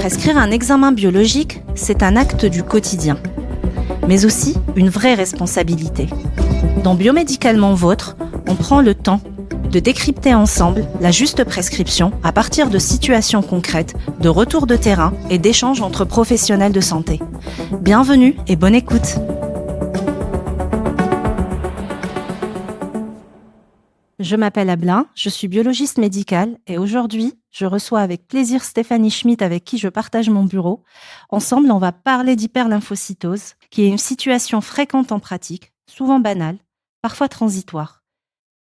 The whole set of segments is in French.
Prescrire un examen biologique, c'est un acte du quotidien, mais aussi une vraie responsabilité. Dans Biomédicalement Vôtre, on prend le temps de décrypter ensemble la juste prescription à partir de situations concrètes, de retours de terrain et d'échanges entre professionnels de santé. Bienvenue et bonne écoute. Je m'appelle Ablin, je suis biologiste médicale et aujourd'hui, je reçois avec plaisir Stéphanie Schmidt avec qui je partage mon bureau. Ensemble, on va parler d'hyperlymphocytose, qui est une situation fréquente en pratique, souvent banale, parfois transitoire,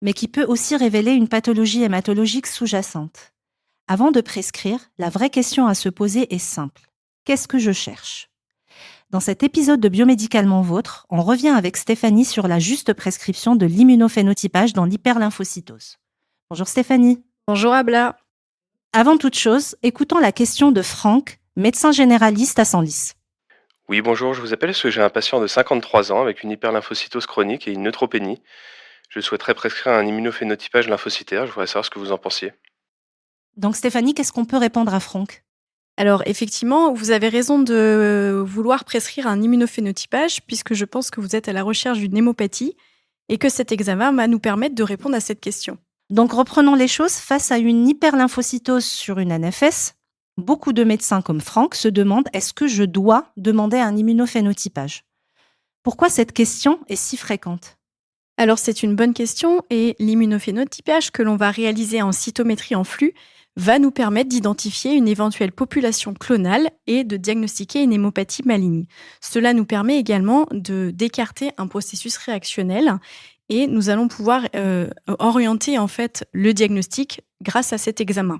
mais qui peut aussi révéler une pathologie hématologique sous-jacente. Avant de prescrire, la vraie question à se poser est simple. Qu'est-ce que je cherche ? Dans cet épisode de Biomédicalement Vôtre, on revient avec Stéphanie sur la juste prescription de l'immunophénotypage dans l'hyperlymphocytose. Bonjour Stéphanie. Bonjour Abla. Avant toute chose, écoutons la question de Franck, médecin généraliste à Senlis. Oui, bonjour, je vous appelle parce que j'ai un patient de 53 ans avec une hyperlymphocytose chronique et une neutropénie. Je souhaiterais prescrire un immunophénotypage lymphocytaire, je voudrais savoir ce que vous en pensiez. Donc Stéphanie, qu'est-ce qu'on peut répondre à Franck ? Alors effectivement, vous avez raison de vouloir prescrire un immunophénotypage puisque je pense que vous êtes à la recherche d'une hémopathie et que cet examen va nous permettre de répondre à cette question. Donc reprenons les choses, face à une hyperlymphocytose sur une NFS, beaucoup de médecins comme Franck se demandent est-ce que je dois demander un immunophénotypage ? Pourquoi cette question est si fréquente ? Alors c'est une bonne question et l'immunophénotypage que l'on va réaliser en cytométrie en flux va nous permettre d'identifier une éventuelle population clonale et de diagnostiquer une hémopathie maligne. Cela nous permet également d'écarter un processus réactionnel et nous allons pouvoir orienter en fait le diagnostic grâce à cet examen.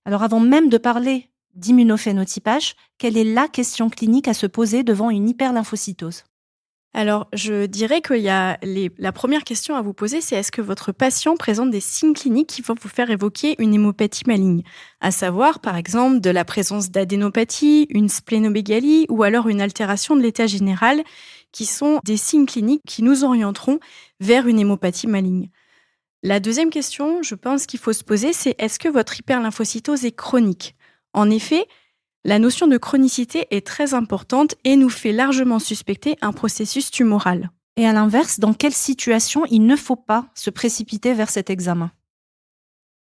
Alors avant même de parler d'immunophénotypage, quelle est la question clinique à se poser devant une hyperlymphocytose ? Alors, je dirais qu'il y a la première question à vous poser, c'est est-ce que votre patient présente des signes cliniques qui vont vous faire évoquer une hémopathie maligne ? À savoir, par exemple, de la présence d'adénopathie, une splénomégalie ou alors une altération de l'état général, qui sont des signes cliniques qui nous orienteront vers une hémopathie maligne. La deuxième question, je pense qu'il faut se poser, c'est est-ce que votre hyperlymphocytose est chronique ? En effet, la notion de chronicité est très importante et nous fait largement suspecter un processus tumoral. Et à l'inverse, dans quelle situation il ne faut pas se précipiter vers cet examen ?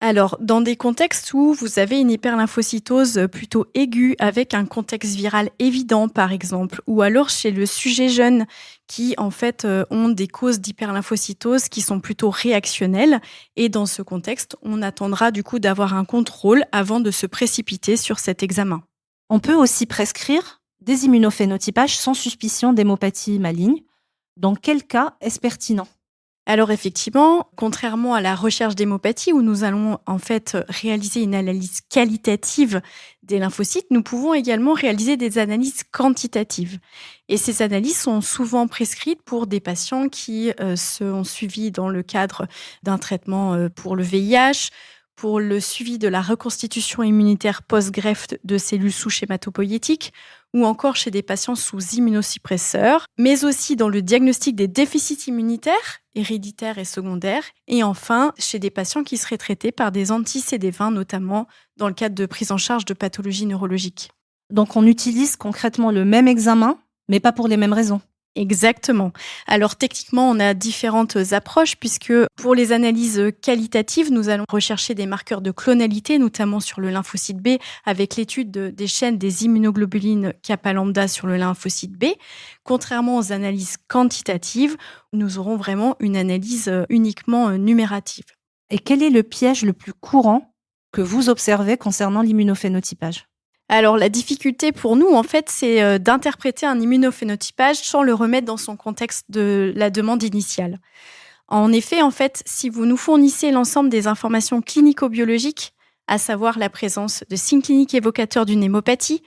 Alors, dans des contextes où vous avez une hyperlymphocytose plutôt aiguë avec un contexte viral évident, par exemple, ou alors chez le sujet jeune qui, en fait, ont des causes d'hyperlymphocytose qui sont plutôt réactionnelles. Et dans ce contexte, on attendra du coup d'avoir un contrôle avant de se précipiter sur cet examen. On peut aussi prescrire des immunophénotypages sans suspicion d'hémopathie maligne. Dans quel cas est-ce pertinent ? Alors effectivement, contrairement à la recherche d'hémopathie où nous allons en fait réaliser une analyse qualitative des lymphocytes, nous pouvons également réaliser des analyses quantitatives. Et ces analyses sont souvent prescrites pour des patients qui sont suivis dans le cadre d'un traitement pour le VIH, pour le suivi de la reconstitution immunitaire post-greffe de cellules souches hématopoïétiques, ou encore chez des patients sous immunosuppresseurs, mais aussi dans le diagnostic des déficits immunitaires, héréditaires et secondaires, et enfin chez des patients qui seraient traités par des anti-CD20, notamment dans le cadre de prise en charge de pathologies neurologiques. Donc on utilise concrètement le même examen, mais pas pour les mêmes raisons. Exactement. Alors techniquement, on a différentes approches puisque pour les analyses qualitatives, nous allons rechercher des marqueurs de clonalité, notamment sur le lymphocyte B, avec l'étude des chaînes des immunoglobulines kappa lambda sur le lymphocyte B. Contrairement aux analyses quantitatives, nous aurons vraiment une analyse uniquement numérative. Et quel est le piège le plus courant que vous observez concernant l'immunophénotypage ? Alors, la difficulté pour nous, en fait, c'est d'interpréter un immunophénotypage sans le remettre dans son contexte de la demande initiale. En effet, en fait, si vous nous fournissez l'ensemble des informations clinico-biologiques, à savoir la présence de signes cliniques évocateurs d'une hémopathie,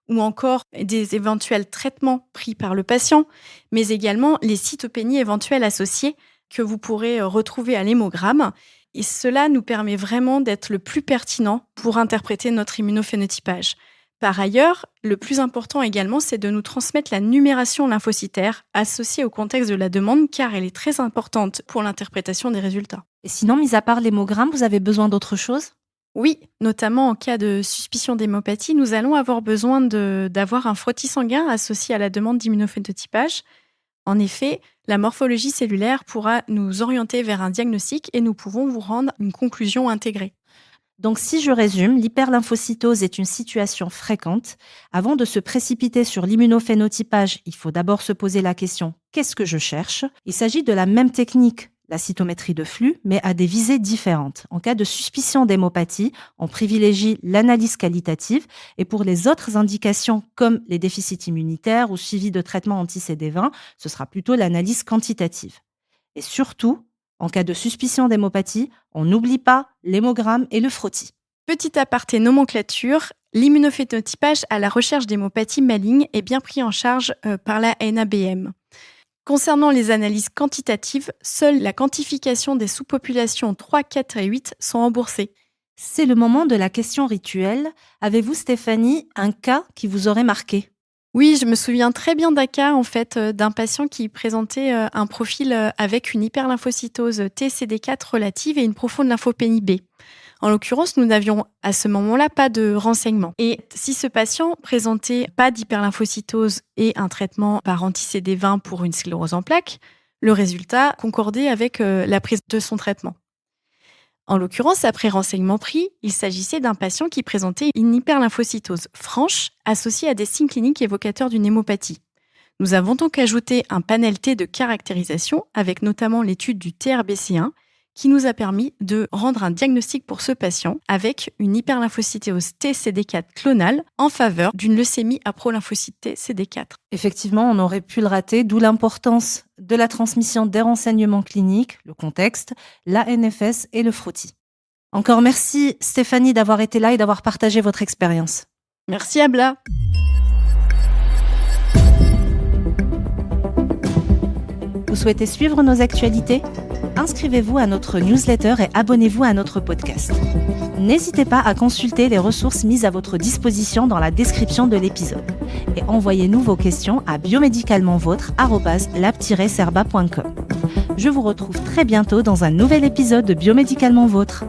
ou encore des éventuels traitements pris par le patient, mais également les cytopénies éventuelles associées que vous pourrez retrouver à l'hémogramme, et cela nous permet vraiment d'être le plus pertinent pour interpréter notre immunophénotypage. Par ailleurs, le plus important également, c'est de nous transmettre la numération lymphocytaire associée au contexte de la demande, car elle est très importante pour l'interprétation des résultats. Et sinon, mis à part l'hémogramme, vous avez besoin d'autre chose ? Oui, notamment en cas de suspicion d'hémopathie, nous allons avoir besoin d'avoir un frottis sanguin associé à la demande d'immunophénotypage. En effet, la morphologie cellulaire pourra nous orienter vers un diagnostic et nous pouvons vous rendre une conclusion intégrée. Donc, si je résume, l'hyperlymphocytose est une situation fréquente. Avant de se précipiter sur l'immunophénotypage, il faut d'abord se poser la question « qu'est-ce que je cherche ?» Il s'agit de la même technique, la cytométrie de flux, mais à des visées différentes. En cas de suspicion d'hémopathie, on privilégie l'analyse qualitative et pour les autres indications comme les déficits immunitaires ou suivi de traitement anti-CD20, ce sera plutôt l'analyse quantitative. Et surtout, en cas de suspicion d'hémopathie, on n'oublie pas l'hémogramme et le frottis. Petit aparté nomenclature, l'immunophénotypage à la recherche d'hémopathie maligne est bien pris en charge par la NABM. Concernant les analyses quantitatives, seule la quantification des sous-populations 3, 4 et 8 sont remboursées. C'est le moment de la question rituelle. Avez-vous, Stéphanie, un cas qui vous aurait marqué ? Oui, je me souviens très bien d'un cas d'un patient qui présentait un profil avec une hyperlymphocytose T-CD4 relative et une profonde lymphopénie B. En l'occurrence, nous n'avions à ce moment-là pas de renseignements. Et si ce patient présentait pas d'hyperlymphocytose et un traitement par anti-CD20 pour une sclérose en plaques, le résultat concordait avec la prise de son traitement. En l'occurrence, après renseignement pris, il s'agissait d'un patient qui présentait une hyperlymphocytose franche associée à des signes cliniques évocateurs d'une hémopathie. Nous avons donc ajouté un panel T de caractérisation avec notamment l'étude du TRBC1 qui nous a permis de rendre un diagnostic pour ce patient avec une hyperlymphocytose T-CD4 clonale en faveur d'une leucémie à prolymphocyte T-CD4. Effectivement, on aurait pu le rater, d'où l'importance de la transmission des renseignements cliniques, le contexte, la NFS et le frottis. Encore merci Stéphanie d'avoir été là et d'avoir partagé votre expérience. Merci Abla. Vous souhaitez suivre nos actualités ? Inscrivez-vous à notre newsletter et abonnez-vous à notre podcast. N'hésitez pas à consulter les ressources mises à votre disposition dans la description de l'épisode. Et envoyez-nous vos questions à biomédicalementvôtre@lab-serba.com. Je vous retrouve très bientôt dans un nouvel épisode de Biomédicalement Vôtre.